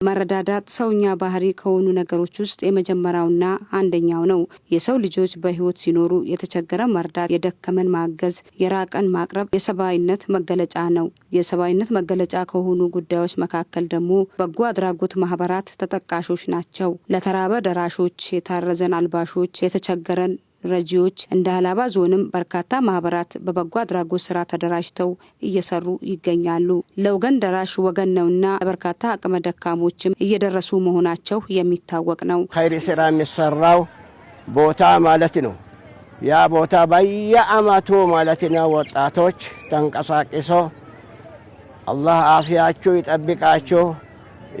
መረዳዳት ሰውኛ ባህሪ ከሆኑ ነገሮች ውስጥ የመጀመሪያውና አንደኛው ነው። የሰው ልጆች በህይወት ሲኖሩ የተቸገረ መርዳት፣ የደከመን ማገዝ፣ የራቀን ማቅረብ የሰብአዊነት መገለጫ ነው። የሰብአዊነት መገለጫ ከሆኑ ጉዳዮች መካከል ደግሞ በጎ አድራጎት ማህበራት ተጠቃሾች ናቸው። ለተራበ ደራሾች፣ የታረዘን አልባሾች፣ የተቸገረን ረጂዎች እንደ ሀላባ ዞንም በርካታ ማህበራት በበጎ አድራጎት ስራ ተደራጅተው እየሰሩ ይገኛሉ። ለወገን ደራሽ ወገን ነውና በርካታ አቅመ ደካሞችም እየደረሱ መሆናቸው የሚታወቅ ነው። ኸይር ስራ የሚሰራው ቦታ ማለት ነው። ያ ቦታ በየአመቱ ማለት ነው ወጣቶች ተንቀሳቅሶ አላህ አፊያችሁ ይጠብቃችሁ፣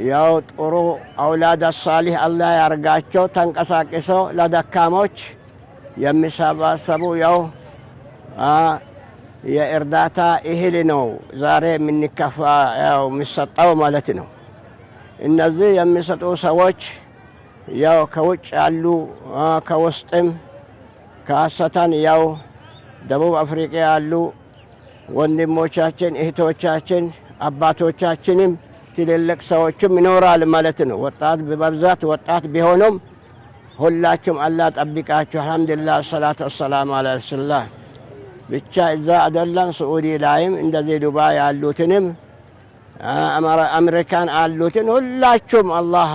ያው ጥሩ አውላድ ሳሊህ አላህ ያርጋቸው። ተንቀሳቅሶ ለደካሞች የሚሰባሰቡ ያው የእርዳታ እህል ነው ዛሬ የምንከፋ ያው የሚሰጠው ማለት ነው። እነዚህ የሚሰጡ ሰዎች ያው ከውጭ ያሉ ከውስጥም ከአሰተን ያው ደቡብ አፍሪካ ያሉ ወንድሞቻችን እህቶቻችን አባቶቻችንም ትልልቅ ሰዎችም ይኖራል ማለት ነው። ወጣት በብዛት ወጣት ቢሆኑም ሁላችሁም አላህ ጠብቃችሁ። አልሐምዱሊላህ ሰላቱ ወሰላሙ ዐላ ረሱሊላህ። ብቻ እዛ አይደለም ሳዑዲ ላይም እንደዚህ ዱባይ ያሉትንም አሜሪካን አሉትን ሁላችሁም አላህ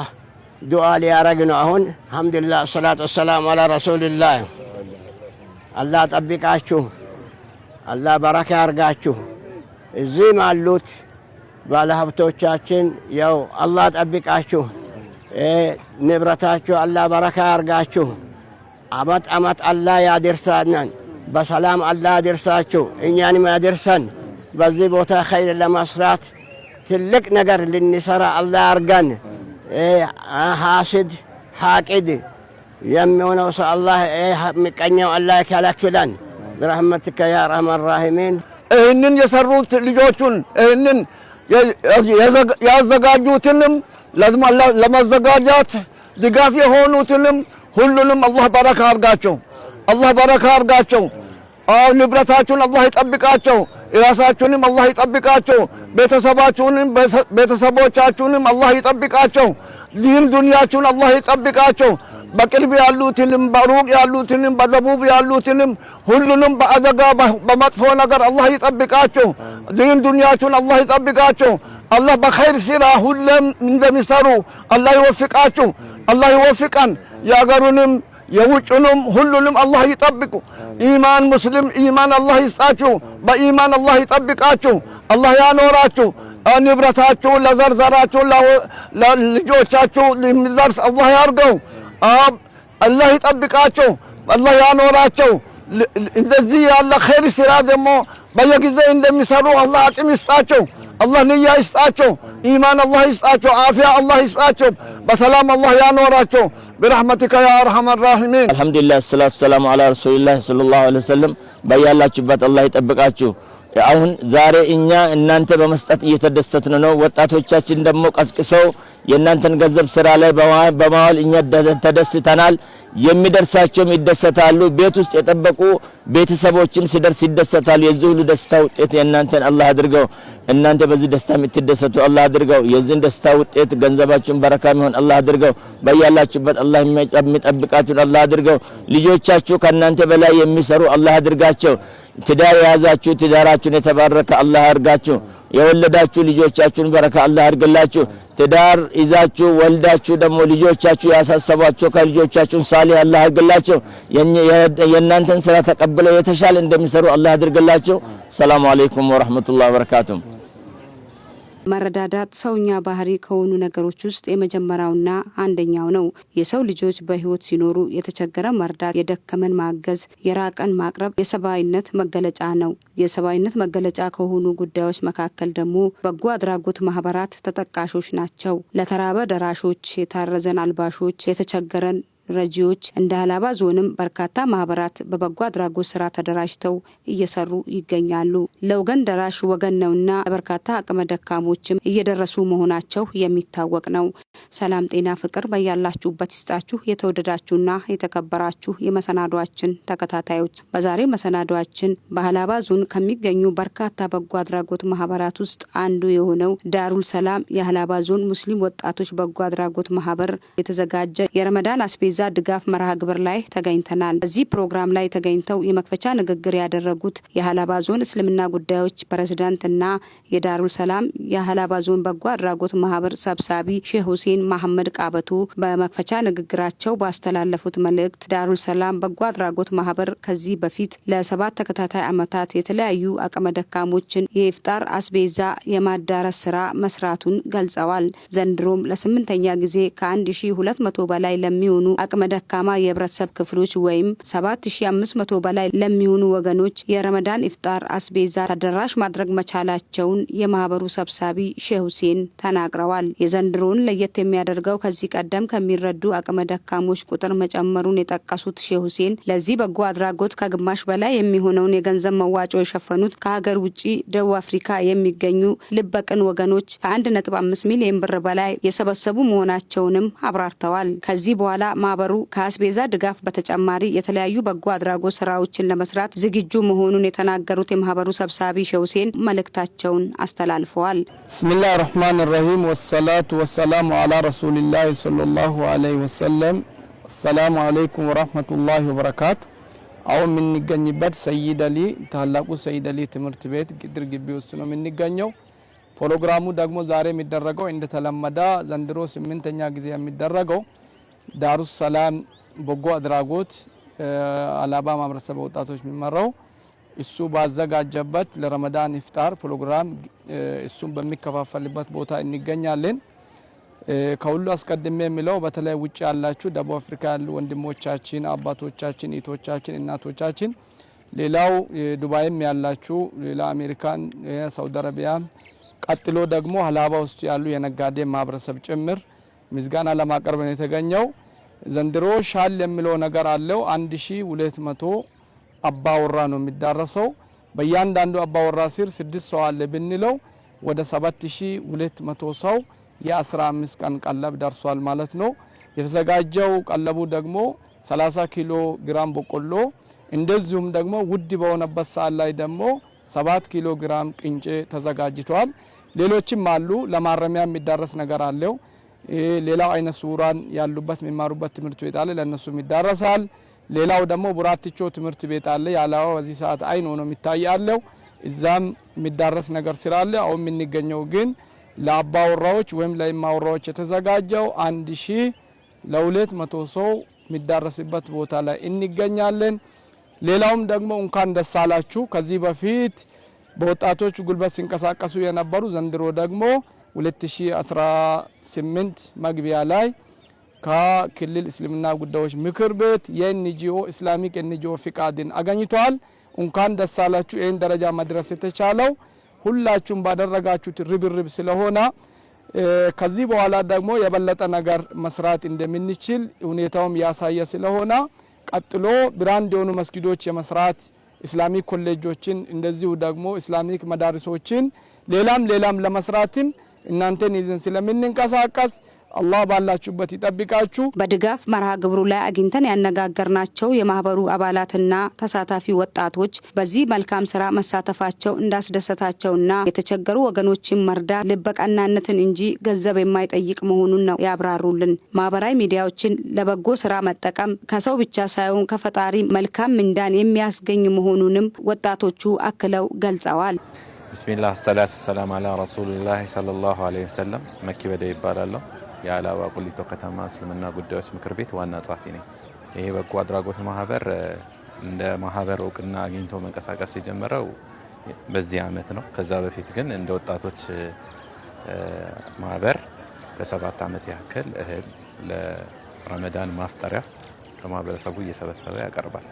ዱዓ ሊያረግ ነው። አሁን አልሐምዱሊላህ ሰላቱ ወሰላሙ ዐላ ረሱሊላህ። አላህ ጠብቃችሁ፣ አላህ በረካ ያርጋችሁ። እዚህም አሉት ባለሀብቶቻችን ያው አላህ ጠብቃችሁ፣ ንብረታችሁ አላህ በረካ ያርጋችሁ። አመት አመት አላህ ያድርሰን፣ በሰላም አላህ ያድርሳችሁ፣ እኛንም ያድርሰን። በዚህ ቦታ ኸይር ለመስራት ትልቅ ነገር ልንሰራ አላህ ያርገን። ሐስድ ሐቂድ የሚሆነው ሰው አላህ ምቀኛው አላህ ይከለክለን برحمتك يا ارحم الراحمين። ይህንን የሰሩት ልጆቹን ይህንን ያዘጋጁትንም ለማዘጋጃት ድጋፍ የሆኑትንም ሁሉንም አላህ በረካ አርጋቸው፣ አላህ በረካ አርጋቸው። ንብረታችሁን አላህ ይጠብቃቸው፣ ራሳችሁንም አላህ ይጠብቃቸው፣ ቤተሰቦቻችሁንም አላህ ይጠብቃቸው፣ ዲን ዱንያችሁን አላህ ይጠብቃቸው። በቅርብ ያሉትንም በሩቅ ያሉትንም በደቡብ ያሉትንም ሁሉንም በአደጋ በመጥፎ ነገር አላህ ይጠብቃቸው፣ ዲን ዱንያችሁን አላህ ይጠብቃቸው። አላህ በኸይር ስራ ሁሉም እንደሚሰሩ አላህ ይወፍቃችሁ፣ አላህ ይወፍቀን። የአገሩንም የውጭንም ሁሉንም አላህ ይጠብቁ። ኢማን ሙስሊም ኢማን አላህ ይስጣችሁ፣ በኢማን አላህ ይጠብቃችሁ፣ አላህ ያኖራችሁ። ንብረታችሁ ለዘርዘራችሁ ለልጆቻችሁ የሚደርስ አላህ ያርገው። አላህ ይጠብቃቸው፣ አላህ ያኖራቸው። እንደዚህ ያለ ኸይር ስራ ደግሞ በየጊዜው እንደሚሰሩ አላህ አቅም ይስጣቸው፣ አላህ ንያ ይስጣቸው፣ ኢማን አላህ ይስጣቸው፣ አፊያ አላህ ይስጣቸው፣ በሰላም አላህ ያኖራቸው برحمتك يا ارحم الراحمين። الحمد لله الصلاه والسلام على رسول الله صلى الله عليه وسلم። በያላችሁበት አላህ ይጠብቃችሁ። አሁን ዛሬ እኛ እናንተ በመስጠት እየተደሰትን ነው። ወጣቶቻችን ደግሞ ቀስቅሰው የእናንተን ገንዘብ ስራ ላይ በማዋል እኛ ተደስተናል። የሚደርሳቸውም ይደሰታሉ። ቤት ውስጥ የጠበቁ ቤተሰቦችም ሲደርስ ይደሰታሉ። የዚህ ሁሉ ደስታ ውጤት የእናንተን አላህ አድርገው። እናንተ በዚህ ደስታ የምትደሰቱ አላህ አድርገው። የዚህን ደስታ ውጤት ገንዘባችሁን በረካ የሚሆን አላህ አድርገው። በያላችሁበት አላህ የሚጠብቃችሁን አላህ አድርገው። ልጆቻችሁ ከእናንተ በላይ የሚሰሩ አላህ አድርጋቸው። ትዳር የያዛችሁ ትዳራችሁን የተባረከ አላህ አድርጋችሁ። የወለዳችሁ ልጆቻችሁን በረካ አላህ አድርግላችሁ። ትዳር ይዛችሁ ወልዳችሁ ደግሞ ልጆቻችሁ ያሳሰባችሁ ከልጆቻችሁ ሳሊህ አላህ አድርግላችሁ። የእናንተን ስራ ተቀብለው የተሻለ እንደሚሰሩ አላህ አድርግላችሁ። ሰላም አለይኩም ወራህመቱላሂ ወበረካቱሁ። መረዳዳት ሰውኛ ባህሪ ከሆኑ ነገሮች ውስጥ የመጀመሪያውና አንደኛው ነው። የሰው ልጆች በህይወት ሲኖሩ የተቸገረ መርዳት፣ የደከመን ማገዝ፣ የራቀን ማቅረብ የሰብአዊነት መገለጫ ነው። የሰብአዊነት መገለጫ ከሆኑ ጉዳዮች መካከል ደግሞ በጎ አድራጎት ማህበራት ተጠቃሾች ናቸው። ለተራበ ደራሾች፣ የታረዘን አልባሾች፣ የተቸገረን ረጂዎች እንደ ሀላባ ዞንም በርካታ ማህበራት በበጎ አድራጎት ስራ ተደራጅተው እየሰሩ ይገኛሉ። ለወገን ደራሽ ወገን ነውና በርካታ አቅመ ደካሞችም እየደረሱ መሆናቸው የሚታወቅ ነው። ሰላም ጤና ፍቅር በያላችሁበት ይስጣችሁ። የተወደዳችሁና የተከበራችሁ የመሰናዷችን ተከታታዮች በዛሬው መሰናዷችን በሀላባ ዞን ከሚገኙ በርካታ በጎ አድራጎት ማህበራት ውስጥ አንዱ የሆነው ዳሩል ሰላም የሀላባ ዞን ሙስሊም ወጣቶች በጎ አድራጎት ማህበር የተዘጋጀ የረመዳን አስቤዛ ድጋፍ መርሃ ግብር ላይ ተገኝተናል። በዚህ ፕሮግራም ላይ ተገኝተው የመክፈቻ ንግግር ያደረጉት የሀላባ ዞን እስልምና ጉዳዮች ፕሬዝዳንትና የዳሩል ሰላም የሀላባ ዞን በጎ አድራጎት ማህበር ሰብሳቢ ሼህ ሁሴን መሐመድ ቃበቱ በመክፈቻ ንግግራቸው ባስተላለፉት መልእክት ዳሩል ሰላም በጎ አድራጎት ማህበር ከዚህ በፊት ለ7 ተከታታይ ዓመታት የተለያዩ አቅመ ደካሞችን የኢፍጣር አስቤዛ የማዳረስ ስራ መስራቱን ገልጸዋል። ዘንድሮም ለ8ኛ ጊዜ ከ1200 በላይ ለሚሆኑ አቅመ ደካማ የህብረተሰብ ክፍሎች ወይም 7500 በላይ ለሚሆኑ ወገኖች የረመዳን ኢፍጣር አስቤዛ ተደራሽ ማድረግ መቻላቸውን የማህበሩ ሰብሳቢ ሼህ ሁሴን ተናግረዋል። የዘንድሮውን ለየት የሚያደርገው ከዚህ ቀደም ከሚረዱ አቅመ ደካሞች ቁጥር መጨመሩን የጠቀሱት ሼህ ሁሴን ለዚህ በጎ አድራጎት ከግማሽ በላይ የሚሆነውን የገንዘብ መዋጮ የሸፈኑት ከሀገር ውጪ ደቡብ አፍሪካ የሚገኙ ልበቅን ወገኖች ከ1.5 ሚሊዮን ብር በላይ የሰበሰቡ መሆናቸውንም አብራርተዋል። ከዚህ በኋላ ማህበሩ ከአስቤዛ ድጋፍ በተጨማሪ የተለያዩ በጎ አድራጎት ስራዎችን ለመስራት ዝግጁ መሆኑን የተናገሩት የማህበሩ ሰብሳቢ ሼህ ሁሴን መልእክታቸውን አስተላልፈዋል። ብስሚላህ الرحمن الرحيم والصلاة والسلام على رسول الله صلى الله عليه وسلم السلام عليكم ورحمة الله وبركاته አሁን የምንገኝበት ሰይድ አሊ ታላቁ ሰይድ አሊ ትምህርት ቤት ግድር ግቢ ውስጥ ነው የምንገኘው። ፕሮግራሙ ደግሞ ዛሬ የሚደረገው እንደተለመደ ዘንድሮ 8ኛ ጊዜ የሚደረገው ዳሩል ሰላም በጎ አድራጎት ሀላባ ማህበረሰብ ወጣቶች የሚመራው እሱ ባዘጋጀበት ለረመዳን ኢፍጣር ፕሮግራም እሱን በሚከፋፈልበት ቦታ እንገኛለን። ከሁሉ አስቀድሜ የሚለው በተለይ ውጭ ያላችሁ ደቡብ አፍሪካ ያሉ ወንድሞቻችን፣ አባቶቻችን፣ እህቶቻችን፣ እናቶቻችን ሌላው ዱባይም ያላችሁ ሌላ አሜሪካን፣ ሳውዲ አረቢያ ቀጥሎ ደግሞ ሀላባ ውስጥ ያሉ የነጋዴ ማህበረሰብ ጭምር ምስጋና ለማቅረብ ነው የተገኘው። ዘንድሮ ሻል የሚለው ነገር አለው 1200 አባወራ ነው የሚዳረሰው። በእያንዳንዱ አባወራ ስር 6 ሰው አለ ብንለው ወደ 7200 ሰው የ15 ቀን ቀለብ ደርሷል ማለት ነው። የተዘጋጀው ቀለቡ ደግሞ 30 ኪሎ ግራም በቆሎ እንደዚሁም ደግሞ ውድ በሆነበት ሰዓት ላይ ደግሞ 7 ኪሎ ግራም ቅንጬ ተዘጋጅቷል። ሌሎችም አሉ። ለማረሚያ የሚዳረስ ነገር አለው። ሌላው አይነ ሱራን ያሉበት የሚማሩበት ትምህርት ቤት አለ፣ ለነሱ ይዳረሳል። ሌላው ደግሞ ቡራቲቾ ትምህርት ቤት አለ። ያላው በዚህ ሰዓት አይን ሆኖ የሚታያለው እዛም የሚዳረስ ነገር ስላለ አሁን የምንገኘው ግን ለአባወራዎች ወይም ለማወራዎች የተዘጋጀው 1200 ሰው የሚዳረስበት ቦታ ላይ እንገኛለን። ሌላውም ደግሞ እንኳን ደስ አላችሁ። ከዚህ በፊት በወጣቶች ጉልበት ሲንቀሳቀሱ የነበሩ ዘንድሮ ደግሞ 2018 መግቢያ ላይ ከክልል እስልምና ጉዳዮች ምክር ቤት የኤንጂኦ ኢስላሚክ ኤንጂኦ ፍቃድን አገኝቷል። እንኳን ደስ አላችሁ። ይሄን ደረጃ መድረስ የተቻለው ሁላችሁም ባደረጋችሁት ርብርብ ስለሆነ ከዚህ በኋላ ደግሞ የበለጠ ነገር መስራት እንደምንችል ሁኔታውም ያሳየ ስለሆነ ቀጥሎ ብራንድ የሆኑ መስጊዶች የመስራት ኢስላሚክ ኮሌጆችን እንደዚሁ ደግሞ ኢስላሚክ መዳሪሶችን ሌላም ለመስራትም እናንተን ይዘን ስለምንንቀሳቀስ አላህ ባላችሁበት ይጠብቃችሁ። በድጋፍ መርሃ ግብሩ ላይ አግኝተን ያነጋገርናቸው የማህበሩ አባላትና ተሳታፊ ወጣቶች በዚህ መልካም ስራ መሳተፋቸው እንዳስደሰታቸውና የተቸገሩ ወገኖችን መርዳት ልበቀናነትን እንጂ ገንዘብ የማይጠይቅ መሆኑን ነው ያብራሩልን። ማህበራዊ ሚዲያዎችን ለበጎ ስራ መጠቀም ከሰው ብቻ ሳይሆን ከፈጣሪ መልካም ምንዳን የሚያስገኝ መሆኑንም ወጣቶቹ አክለው ገልጸዋል። ቢስሚላህ ሰላቱ ሰላም አላ ረሱልላህ ሰለላሁ ዐለይሂ ወሰለም መኪ በደ ይባላል። የሀላባ ቁሊቶ ከተማ እስልምና ጉዳዮች ምክር ቤት ዋና ጸሐፊ ነኝ። ይሄ በጎ አድራጎት ማህበር እንደ ማህበር እውቅና አግኝቶ መንቀሳቀስ የጀመረው በዚህ አመት ነው። ከዛ በፊት ግን እንደ ወጣቶች ማህበር በ7 አመት ያክል እህል ለረመዳን ማፍጠሪያ ከማህበረሰቡ እየሰበሰበ ያቀርባል።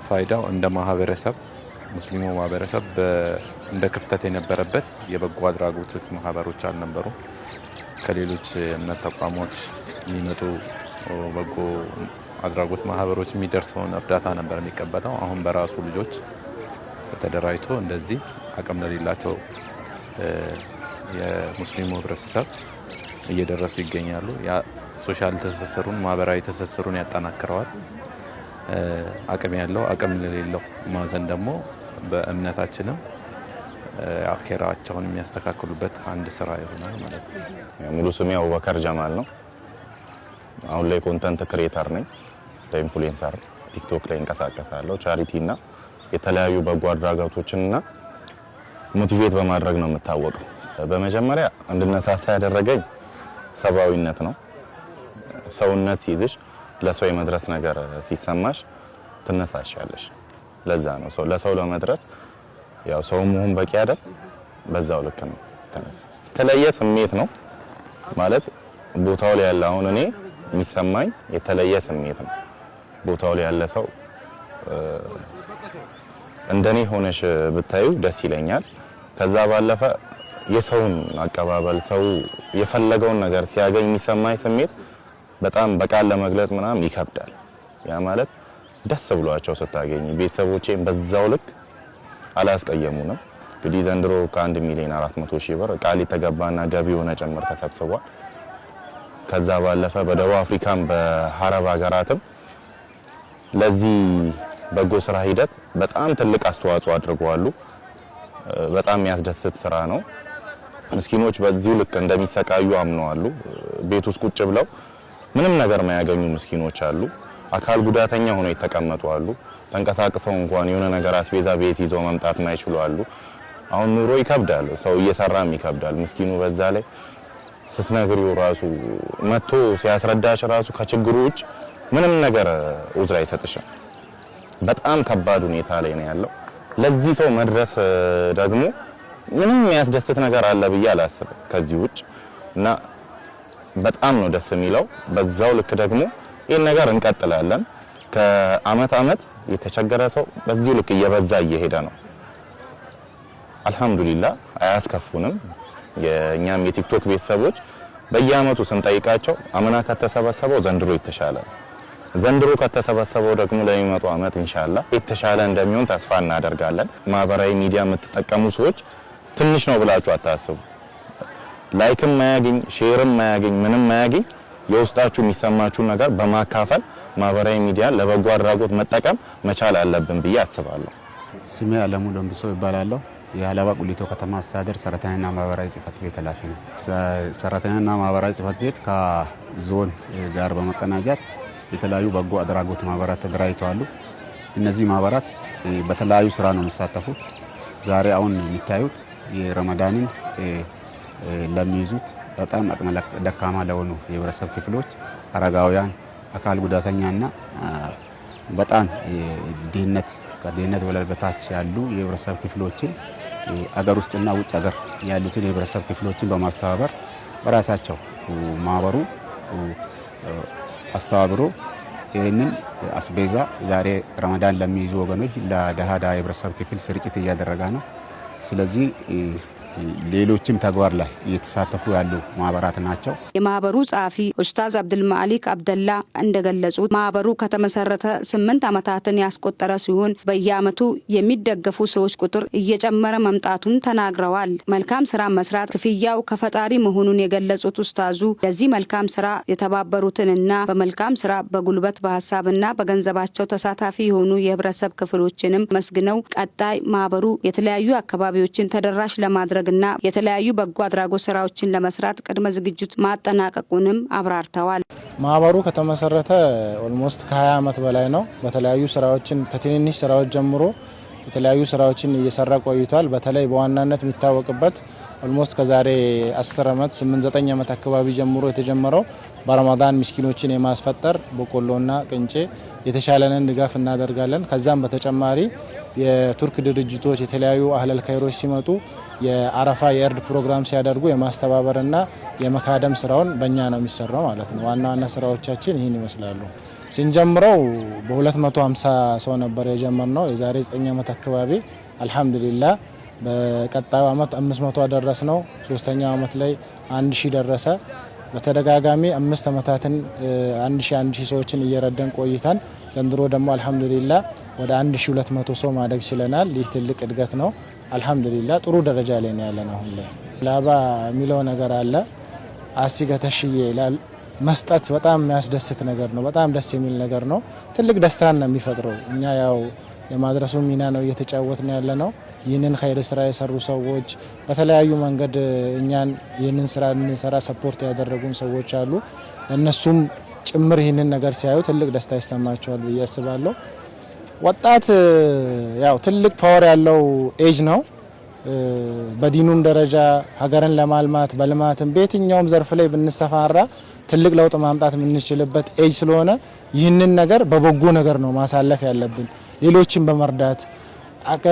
ፋይዳው እንደ ማህበረሰብ ሙስሊሙ ማህበረሰብ እንደ ክፍተት የነበረበት የበጎ አድራጎቶች ማህበሮች አልነበሩ። ከሌሎች እምነት ተቋሞች የሚመጡ በጎ አድራጎት ማህበሮች የሚደርሰውን እርዳታ ነበር የሚቀበለው። አሁን በራሱ ልጆች ተደራጅቶ እንደዚህ አቅም ለሌላቸው የሙስሊሙ ህብረተሰብ እየደረሱ ይገኛሉ። ያ ሶሻል ትስስሩን ማህበራዊ ትስስሩን ያጠናክረዋል። አቅም ያለው አቅም ለሌለው ማዘን ደግሞ በእምነታችንም አኺራቸውን የሚያስተካክሉበት አንድ ስራ ይሆናል ማለት ነው። ሙሉ ስሜ አቡበከር ጀማል ነው። አሁን ላይ ኮንተንት ክሬተር ነኝ። ኢንፍሉዌንሰር ቲክቶክ ላይ እንቀሳቀሳለሁ። ቻሪቲ እና የተለያዩ በጎ አድራጎቶችንና ሞቲቬት በማድረግ ነው የምታወቀው። በመጀመሪያ እንድነሳሳ ያደረገኝ ሰብአዊነት ነው። ሰውነት ሲይዝሽ ለሰው የመድረስ ነገር ሲሰማሽ ትነሳሻለሽ። ለዛ ነው ሰው ለሰው ለመድረስ ያው ሰው መሆን በቂ አይደል? በዛው ልክ ነው ተነስ የተለየ ስሜት ነው ማለት ቦታው ላይ ያለ አሁን እኔ የሚሰማኝ የተለየ ስሜት ነው። ቦታው ላይ ያለ ሰው እንደኔ ሆነሽ ብታዩ ደስ ይለኛል። ከዛ ባለፈ የሰውን አቀባበል ሰው የፈለገውን ነገር ሲያገኝ የሚሰማኝ ስሜት በጣም በቃል ለመግለጽ ምናምን ይከብዳል። ያ ማለት ደስ ብሏቸው ስታገኝ ቤተሰቦቼን በዛው ልክ አላስቀየሙንም። እንግዲህ ዘንድሮ ከ1 ሚሊዮን 400 ሺህ ብር ቃል የተገባና ገቢ ሆነ ጭምር ተሰብስቧል። ከዛ ባለፈ በደቡብ አፍሪካም በአረብ ሀገራትም ለዚህ በጎ ስራ ሂደት በጣም ትልቅ አስተዋጽኦ አድርገዋል። በጣም የሚያስደስት ስራ ነው። ምስኪኖች በዚሁ ልክ እንደሚሰቃዩ አምነዋል። ቤት ውስጥ ቁጭ ብለው ምንም ነገር ማያገኙ ምስኪኖች አሉ። አካል ጉዳተኛ ሆነው የተቀመጡ አሉ። ተንቀሳቅሰው እንኳን የሆነ ነገር አስቤዛ ቤት ይዘው መምጣት ማይችሉ አሉ። አሁን ኑሮ ይከብዳል፣ ሰው እየሰራም ይከብዳል። ምስኪኑ በዛ ላይ ስትነግሪው ራሱ መጥቶ ሲያስረዳሽ ራሱ ከችግሩ ውጭ ምንም ነገር ኡዝር አይሰጥሽም። በጣም ከባድ ሁኔታ ላይ ነው ያለው። ለዚህ ሰው መድረስ ደግሞ ምንም የሚያስደስት ነገር አለ ብዬ አላስብም ከዚህ ውጭ እና በጣም ነው ደስ የሚለው። በዛው ልክ ደግሞ ይሄን ነገር እንቀጥላለን። ከአመት አመት የተቸገረ ሰው በዚሁ ልክ እየበዛ እየሄደ ነው። አልহামዱሊላህ አያስከፉንም። የኛም የቲክቶክ ቤተሰቦች በየአመቱ ስንጠይቃቸው አመና ከተሰበሰበው ዘንድሮ የተሻለ ዘንድሮ ከተሰበሰበው ደግሞ ለሚመጣው አመት ኢንሻአላህ የተሻለ እንደሚሆን ተስፋ እናደርጋለን። ማህበራዊ ሚዲያ የምትጠቀሙ ሰዎች ትንሽ ነው ብላችሁ አታስቡ። ላይክም ማያገኝ ሼርም ማያገኝ ምንም ማያገኝ የውስጣችሁ የሚሰማችሁ ነገር በማካፈል ማህበራዊ ሚዲያ ለበጎ አድራጎት መጠቀም መቻል አለብን ብዬ አስባለሁ። ስሜ አለሙ ደምብሶ ይባላል። የሀላባ ቁሊቶ ከተማ አስተዳደር ሰራተኛና ማህበራዊ ጽህፈት ቤት ኃላፊ ነው። ሰራተኛና ማህበራዊ ጽህፈት ቤት ከዞን ጋር በመቀናጀት የተለያዩ በጎ አድራጎት ማህበራት ተደራጅተዋል። እነዚህ ማህበራት በተለያዩ ስራ ነው የሚሳተፉት። ዛሬ አሁን የሚታዩት የረመዳንን ለሚይዙት በጣም አቅመ ደካማ ለሆኑ የህብረተሰብ ክፍሎች አረጋውያን፣ አካል ጉዳተኛና በጣም ከድህነት ወለል በታች ያሉ የህብረተሰብ ክፍሎችን አገር ውስጥና ውጭ ሀገር ያሉትን የህብረተሰብ ክፍሎችን በማስተባበር በራሳቸው ማህበሩ አስተባብሮ ይህንን አስቤዛ ዛሬ ረመዳን ለሚይዙ ወገኖች ለደሃ የህብረተሰብ ክፍል ስርጭት እያደረገ ነው። ስለዚህ ሌሎችም ተግባር ላይ እየተሳተፉ ያሉ ማህበራት ናቸው። የማህበሩ ጸሐፊ ኡስታዝ አብዱልማሊክ አብደላ እንደገለጹት ማህበሩ ከተመሰረተ 8 ዓመታትን ያስቆጠረ ሲሆን በየአመቱ የሚደገፉ ሰዎች ቁጥር እየጨመረ መምጣቱን ተናግረዋል። መልካም ስራ መስራት ክፍያው ከፈጣሪ መሆኑን የገለጹት ኡስታዙ ለዚህ መልካም ስራ የተባበሩትንና በመልካም ስራ በጉልበት በሀሳብና በገንዘባቸው ተሳታፊ የሆኑ የህብረተሰብ ክፍሎችንም መስግነው ቀጣይ ማህበሩ የተለያዩ አካባቢዎችን ተደራሽ ለማድረግ እና የተለያዩ በጎ አድራጎት ስራዎችን ለመስራት ቅድመ ዝግጅት ማጠናቀቁንም አብራርተዋል። ማህበሩ ከተመሰረተ ኦልሞስት ከ20 ዓመት በላይ ነው። በተለያዩ ስራዎችን ከትንንሽ ስራዎች ጀምሮ የተለያዩ ስራዎችን እየሰራ ቆይቷል። በተለይ በዋናነት የሚታወቅበት ኦልሞስት ከዛሬ 10 ዓመት 8-9 ዓመት አካባቢ ጀምሮ የተጀመረው በረመዳን ምስኪኖችን የማስፈጠር በቆሎና ቅንጬ የተሻለንን ድጋፍ እናደርጋለን። ከዛም በተጨማሪ የቱርክ ድርጅቶች የተለያዩ አህለል ኸይሮች ሲመጡ የአረፋ የእርድ ፕሮግራም ሲያደርጉ የማስተባበርና የመካደም ስራውን በእኛ ነው የሚሰራው ማለት ነው። ዋና ዋና ስራዎቻችን ይህን ይመስላሉ። ስንጀምረው በ250 ሰው ነበር የጀመርነው የዛሬ 9 ዓመት አካባቢ። አልহামዱሊላህ በቀጣዩ ዓመት 500 አደረስነው። ሶስተኛው ዓመት ላይ 1000 ደረሰ። በተደጋጋሚ 5 አመታትን 1000 ሰዎችን እየረዳን ቆይተን ዘንድሮ ደግሞ አልহামዱሊላህ ወደ 1200 ሰው ማደግ ችለናል። ይህ ትልቅ እድገት ነው። አልহামዱሊላህ ጥሩ ደረጃ ላይ ነው ያለነው። አሁን ላይ ላባ የሚለው ነገር አለ አሲገተሽዬ ይላል። መስጠት በጣም የሚያስደስት ነገር ነው። በጣም ደስ የሚል ነገር ነው። ትልቅ ደስታን ነው የሚፈጥረው። እኛ ያው የማድረሱ ሚና ነው እየተጫወትን ያለነው። ይህንን ኸይር ስራ የሰሩ ሰዎች በተለያዩ መንገድ እኛን ይህንን ስራ እንሰራ ሰፖርት ያደረጉን ሰዎች አሉ። ለነሱም ጭምር ይህንን ነገር ሲያዩ ትልቅ ደስታ ይሰማቸዋል ብዬ አስባለሁ። ወጣት ያው ትልቅ ፓወር ያለው ኤጅ ነው። በዲኑም ደረጃ ሀገርን ለማልማት በልማትም በየትኛውም ዘርፍ ላይ ብንሰፋራ ትልቅ ለውጥ ማምጣት የምንችልበት ኤጅ ስለሆነ ይህንን ነገር በበጎ ነገር ነው ማሳለፍ ያለብን። ሌሎችን በመርዳት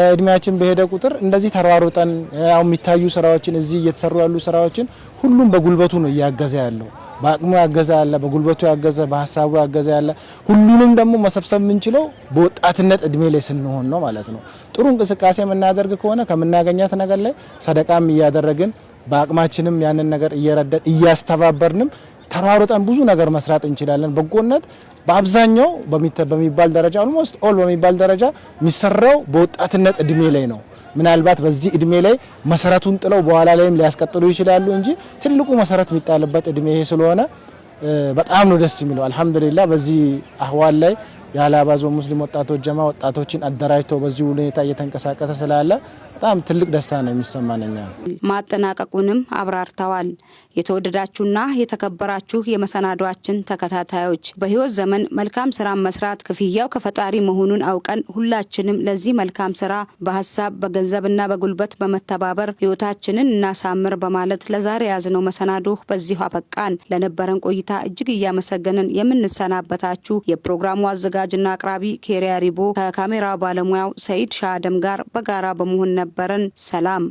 እድሜያችን በሄደ ቁጥር እንደዚህ ተሯሩጠን ያው የሚታዩ ስራዎችን እዚህ እየተሰሩ ያሉ ስራዎችን ሁሉም በጉልበቱ ነው እያገዘ ያለው። በአቅሙ ያገዘ ያለ፣ በጉልበቱ ያገዘ፣ በሐሳቡ ያገዘ ያለ። ሁሉንም ደግሞ መሰብሰብ የምንችለው በወጣትነት እድሜ ላይ ስንሆን ነው ማለት ነው። ጥሩ እንቅስቃሴ የምናደርግ ከሆነ ከምናገኛት ነገር ላይ ሰደቃም እያደረግን በአቅማችንም ያንን ነገር እየረዳን እያስተባበርንም ተሯሩጠን ብዙ ነገር መስራት እንችላለን። በጎነት በአብዛኛው በሚባል ደረጃ ኦልሞስት ኦል በሚባል ደረጃ የሚሰራው በወጣትነት እድሜ ላይ ነው። ምናልባት በዚህ እድሜ ላይ መሰረቱን ጥለው በኋላ ላይም ሊያስቀጥሉ ይችላሉ እንጂ ትልቁ መሰረት የሚጣልበት እድሜ ይሄ ስለሆነ በጣም ነው ደስ የሚለው። አልহামዱሊላህ በዚህ አህዋል ላይ የሀላባ ዞን ሙስሊም ወጣቶች ጀማ ወጣቶችን አደራጅቶ በዚህ ሁኔታ እየተንቀሳቀሰ ስላለ በጣም ትልቅ ደስታ ነው የሚሰማንኛ። ማጠናቀቁንም አብራርተዋል። የተወደዳችሁና የተከበራችሁ የመሰናዷችን ተከታታዮች በህይወት ዘመን መልካም ስራ መስራት ክፍያው ከፈጣሪ መሆኑን አውቀን ሁላችንም ለዚህ መልካም ስራ በሐሳብ በገንዘብና በጉልበት በመተባበር ህይወታችንን እናሳምር በማለት ለዛሬ ያዝነው መሰናዶ በዚሁ አበቃን። ለነበረን ቆይታ እጅግ እያመሰገንን የምንሰናበታችሁ የፕሮግራሙ አዘጋጅና አቅራቢ ኬሪያ ሪቦ ከካሜራ ባለሙያው ሰይድ ሻደም ጋር በጋራ በመሆን ነበረን። ሰላም።